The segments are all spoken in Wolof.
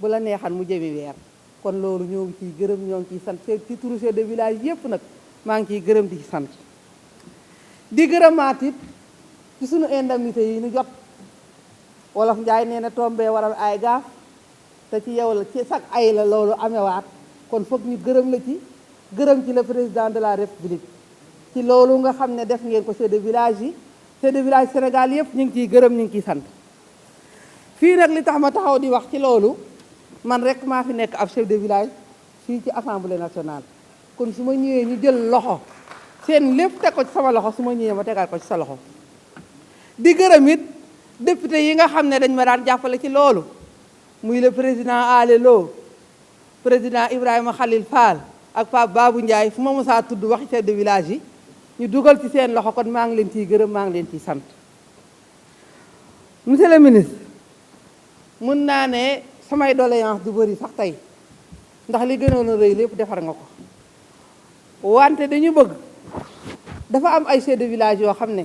bu la neexan mu jëmi weer kon loolu ñoo ngi ciy gërëm ñoo ngi ciy sant ci turu chef de village yépp nag maa ngi ciy gërëm di ci sant di gërëmaat it ci sunu indemnité yi ñu jot wolof njaay nee na tombee waral ay gaaf te ci yow la ci sax ay la loolu amewaat kon foog ñu gërëm la ci gërëm ci le président de la république ci loolu nga xam ne def ngeen ko chef de village yi chef de village Sénégal yépp ñu ngi ciy gërëm ñu ngi ciy sant fii nag li tax ma taxaw di wax ci loolu man rek maa fi nekk ab chef de village fii ci assemblée nationale kon su ma ñëwee ñu jël loxo seen lépp teg ko ci sama loxo su ma ñëwee ma tegal ko ci sa loxo di gërëm it député yi nga xam ne dañ ma daan jàppale ci loolu muy le président Ale Lo président Ibrahima Khalil Fall ak Pape Babou Ndiaye fu ma mosaa tudd waxi chef de village yi ñu dugal ci seen loxo kon maa ngi leen ciy gërëm maa ngi leen ciy sant monsieur le ministre mun naa ne samay doléance du bëri sax tey ndax li gënoon a rëy lépp defar nga ko wante dañu bëgg dafa am ay chefs de village yoo xam ne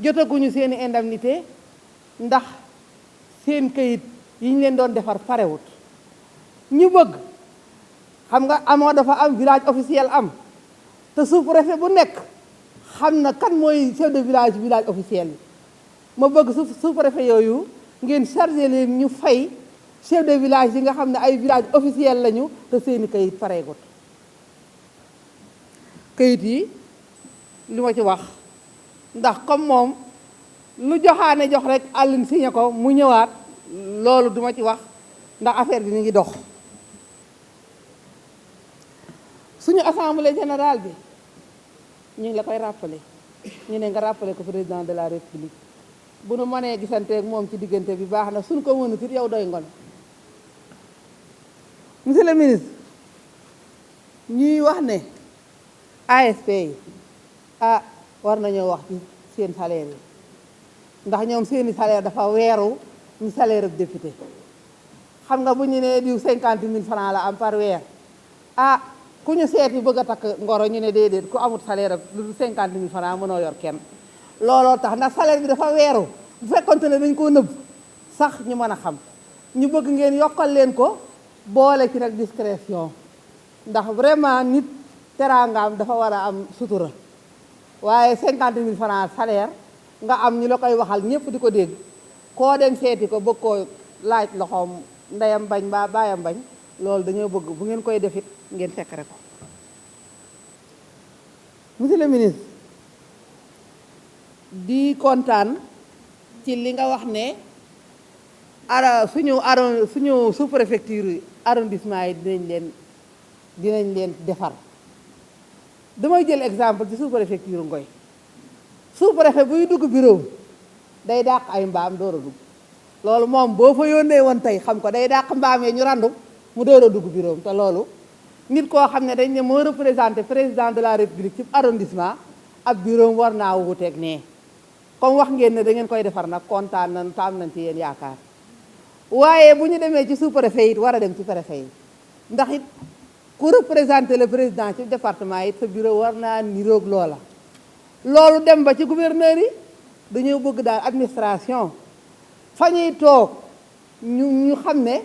jotaguñu seeni indemnité ndax seen kayit yi ñu leen doon defar parewut ñu bëgg xam nga amoo dafa am village officiel am te sous-préfet bu nekk xam na kan mooy chef de village village officiel yi ma bëgg sous-préfet yooyu ngeen chargé leen ñu fay chef de village yi nga xam ne ay village officiel lañu te seeni kayit pareegut kayit yi li ma ci wax ndax comme moom lu joxaane jox rek àllin signé ko mu ñëwaat loolu duma ci wax ndax affaire bi mi ngi dox suñu assemblée générale bi ñu ngi la koy rappelé ñu ne nga rappelé ko président de la république bu nu mënee gisanteeg moom ci diggante bi baax na suñ ko mënut it yow doy ngon monsieur le ministre ñuy wax ne ASP yi war nañoo wax ci seen salaire yi ndax ñoom seeni salaire dafa weeru ñu salaire ak député xam nga bu ñu nee diw 50 000 francs la am par weer ku ñu seeti bëgg a takk ngoro ñu ne déedéet ku amut salaire ak lu 50 000 francs mënoo yor kenn looloo tax ndax salaire bi dafa weeru bu fekkonte ne dañ koo nëbb sax ñu mën a xam ñu bëgg ngeen yokkal leen ko boole ci nag discrétion ndax vraiment nit teraangaam dafa war a am sutura waaye 50 000 francs salaire nga am ñu la koy waxal ñëpp di ko dégg koo dem seeti ko bëgg koo laaj loxoom ndeyam bañ mbaa baayam bañ loolu dañoo bëgg bu ngeen koy defit ngeen fekkere ko monsieur le ministre di kontaan ci li nga wax ne suñu sous-préfecture arrondissement yi dinañ leen defar damay jël exemple ci sous-préfecture Ngoy sous-préfet buy dugg bureau day dàq ay mbaam door a dugg loolu moom boo fa yónnee woon tey xam ko day dàq mbaam yi ñu randu mu door a dugg bureau te loolu nit koo xam ne dañ ne moo représenté président de la république ci arrondissement ab bureau war naa wuuteeg nee comme wax ngeen ne da ngeen koy defar nag kontaan nañ taam nañ ci yéen yaakaar waaye bu ñu demee ci sous-préfet it war a dem ci préfet yi ndax it ku représenté le président ci département it sa bureau war naa niroog loola loolu dem ba ci gouverneur yi dañoo bëgg daal administration fa ñuy toog ñu xam ne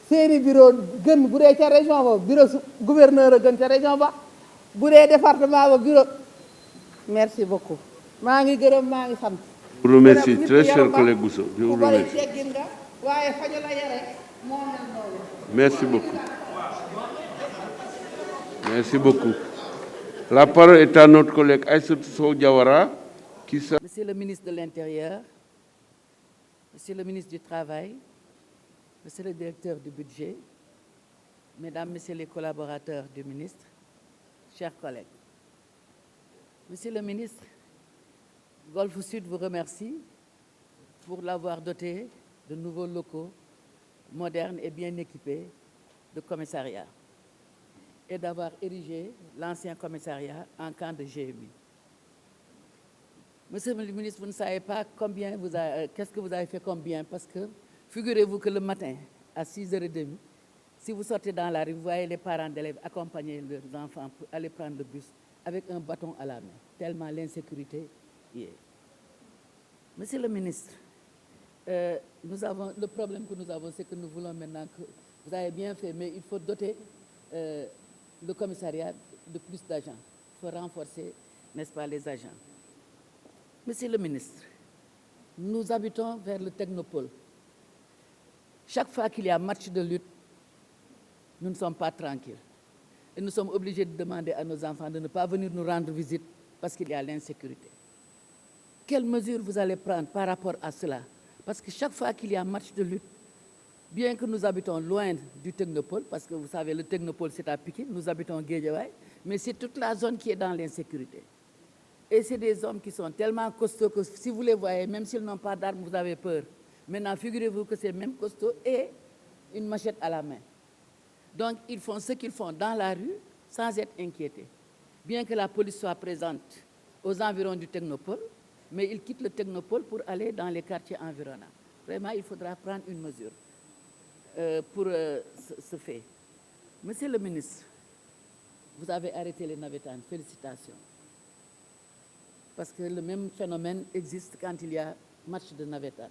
seeni bureau gën bu dee ca région ba bureau gouverneur a gën ca région ba bu dee département ba bureau merci beaucoup maa ngi gërëm maa ngi sant. Je vous remercie très cher collègue Bousso. Je vous remercie. Merci beaucoup. Merci beaucoup. La parole est à notre collègue Aïssatou Sow Diawara qui Monsieur le ministre de l'Intérieur, Monsieur le ministre du Travail, Monsieur le directeur du budget, Mesdames, Messieurs les collaborateurs du ministre, chers collègues. Monsieur le ministre, Golfe Sud vous remercie pour l'avoir doté de nouveaux locaux modernes et bien équipés de commissariat et d'avoir érigé l'ancien commissariat en camp de GMI. Monsieur le ministre, vous ne savez pas qu'est-ce que vous avez fait comme bien, parce que figurez-vous que le matin, à 6h30, si vous sortez dans la rue, vous voyez les parents d'élèves accompagner leurs enfants pour aller prendre le bus avec un bâton à la main, tellement l'insécurité y est. Monsieur le ministre, Le problème que nous avons, c'est que nous voulons maintenant que, vous avez bien fait, mais il faut doter le commissariat de plus d'agents. Il faut renforcer, n'est-ce pas, les agents. Monsieur le ministre, nous habitons vers le technopole. Chaque fois qu'il y a match de lutte, nous ne sommes pas tranquilles. Et nous sommes obligés de demander à nos enfants de ne pas venir nous rendre visite parce qu'il y a l'insécurité. Quelles mesures vous allez prendre par rapport à cela? Parce que chaque fois qu'il y a match de lutte, bien que nous habitons loin du technopole, parce que vous savez, le technopole c'est à Pikine, nous habitons Guédiawaye, mais c'est toute la zone qui est dans l'insécurité. Et c'est des hommes qui sont tellement costauds que si vous les voyez, même s'ils n'ont pas d'armes, vous avez peur. Maintenant, figurez-vous que c'est même costaud et une machette à la main. Donc, ils font ce qu'ils font dans la rue sans être inquiétés. Bien que la police soit présente aux environs du technopole, mais ils quittent le technopole pour aller dans les quartiers environnants. Vraiment, il faudra prendre une mesure pour ce fait. Monsieur le ministre, vous avez arrêté les navétanes. Félicitations. Parce que le même phénomène existe quand il y a match de navétane.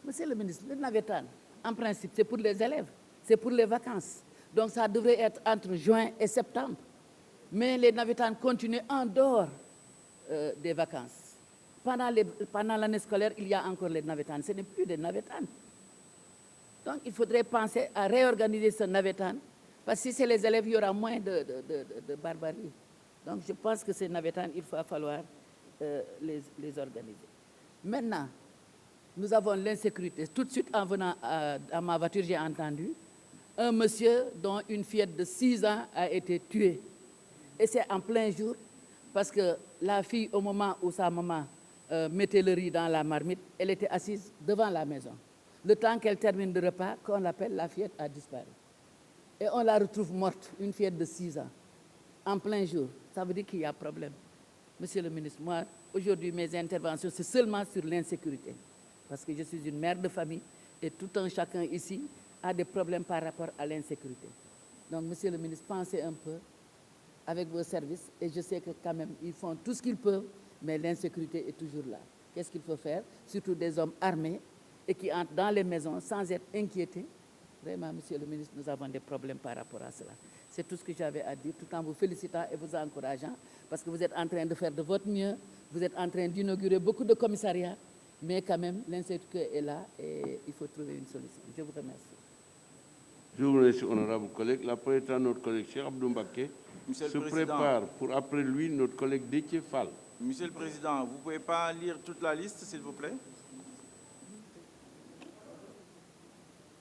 Monsieur le ministre, le navétane, en principe, c'est pour les élèves, c'est pour les vacances. Donc ça devrait être entre juin et septembre. Mais les navétanes continuent en dehors des vacances. Pendant l'année scolaire, il y a encore les navétanes. Ce n'est plus des navétanes. Donc il faudrait penser à réorganiser ce navétane, parce que si c'est les élèves, il y aura moins de barbarie. Donc je pense que ces navétanes, il va falloir les organiser. Maintenant, nous avons l'insécurité. Tout de suite, en venant à ma voiture, j'ai entendu un monsieur dont une fillette de 6 ans a été tuée. Et c'est en plein jour, parce que la fille, au moment où sa maman mettait le riz dans la marmite, elle était assise devant la maison. Le temps qu'elle termine le repas, qu'on l'appelle, la fillette a disparu. Et on la retrouve morte, une fillette de 6 ans, en plein jour. Ça veut dire qu'il y a problème. Monsieur le ministre, moi, aujourd'hui, mes interventions, c'est seulement sur l'insécurité. Parce que je suis une mère de famille et tout un chacun ici a des problèmes par rapport à l'insécurité. Donc, monsieur le ministre, pensez un peu avec vos services et je sais que quand même, ils font tout ce qu'ils peuvent, mais l'insécurité est toujours là. Qu'est-ce qu'il faut faire? Surtout des hommes armés et qui entrent dans les maisons sans être inquiétés. Vraiment, monsieur le ministre, nous avons des problèmes par rapport à cela. C'est tout ce que j'avais à dire, tout en vous félicitant et vous encourageant, parce que vous êtes en train de faire de votre mieux, vous êtes en train d'inaugurer beaucoup de commissariats, mais quand même, l'insécurité est là et il faut trouver une solution. Je vous remercie. Je vous remercie, honorable collègue. La parole est à notre collègue Cheikh Abdou Mbacké. Se prépare pour après lui notre collègue Déthié Fall. Monsieur le Président, vous ne pouvez pas lire toute la liste, s'il vous plaît?